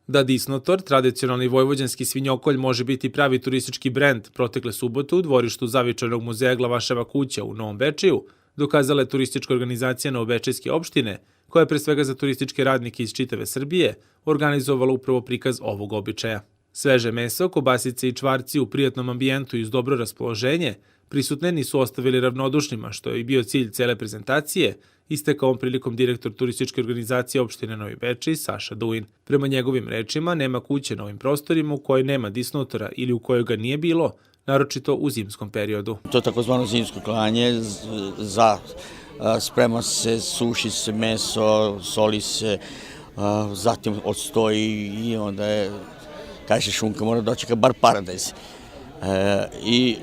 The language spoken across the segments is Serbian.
Da Disnotor, tradicionalni vojvođanski svinjokolj, može biti pravi turistički brend, protekle subote u dvorištu Zavičajnog muzeja Glavaševa kuća u Novom Bečeju dokazala je turistička organizacija Novobečejske opštine, koja je pre svega za turističke radnike iz čitave Srbije organizovala upravo prikaz ovog običaja. Sveže meso, kobasice i čvarci u prijatnom ambijentu i uz dobro raspoloženje prisutne nisu ostavili ravnodušnima, što je i bio cilj cele prezentacije, istakao on prilikom direktor turističke organizacije opštine Novi Bečej Saša Duin. Prema njegovim rečima, nema kuće na ovim prostorima u kojoj nema disnotora ili u kojoj ga nije bilo, naročito u zimskom periodu. To je takozvano zimsko klanje, sprema se, suši se meso, soli se, zatim odstoji i onda je, kaže šunka, mora dočeka bar paradajz. I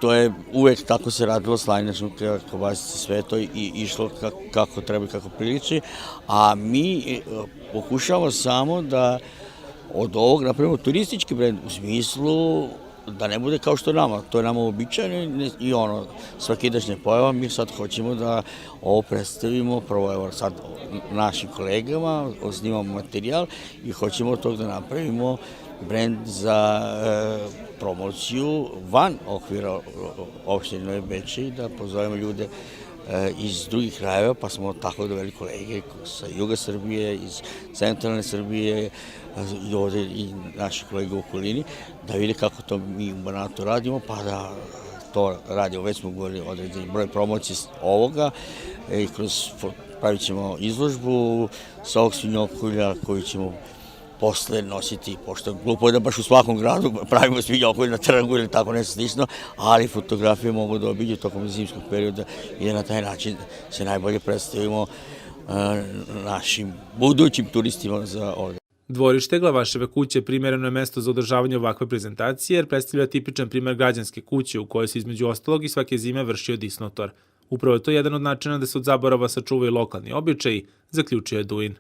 to je uvek tako se radilo, slanje šunka, kobasice, sve to i išlo kako treba i kako priliči, a mi pokušavamo samo da od ovog napravimo turistički brend u smislu da ne bude kao što nama, to je nama uobičajeno i svakidašnja pojava, mi sad hoćemo da ovo predstavimo, prvo evo sad našim kolegama, snimamo materijal i hoćemo od toga da napravimo brend za promociju van okvira opštine Novi Bečej, da pozovemo ljude iz drugih krajeva, pa smo tako doveli kolege sa juga Srbije, iz centralne Srbije i ovde i naši kolege u okolini, da vide kako to mi u Banatu radimo, pa da to radimo. Već smo govorili određeni broj promocije ovoga i pravit ćemo izložbu sa ovog svinjokolja koju ćemo posle nositi, pošto glupo je da baš u svakom gradu pravimo svinjokolj na trgu ili tako nešto slično, ali fotografije mogu da obiđu tokom zimskog perioda i da na taj način se najbolje predstavimo našim budućim turistima za ovde. Dvorište Glavaševe kuće primereno je mesto za održavanje ovakve prezentacije jer predstavlja tipičan primer građanske kuće u kojoj se između ostalog i svake zime vršio disnotor. Upravo je to jedan od načina da se od zaborava sačuvaju lokalni običaji, zaključio je Duin.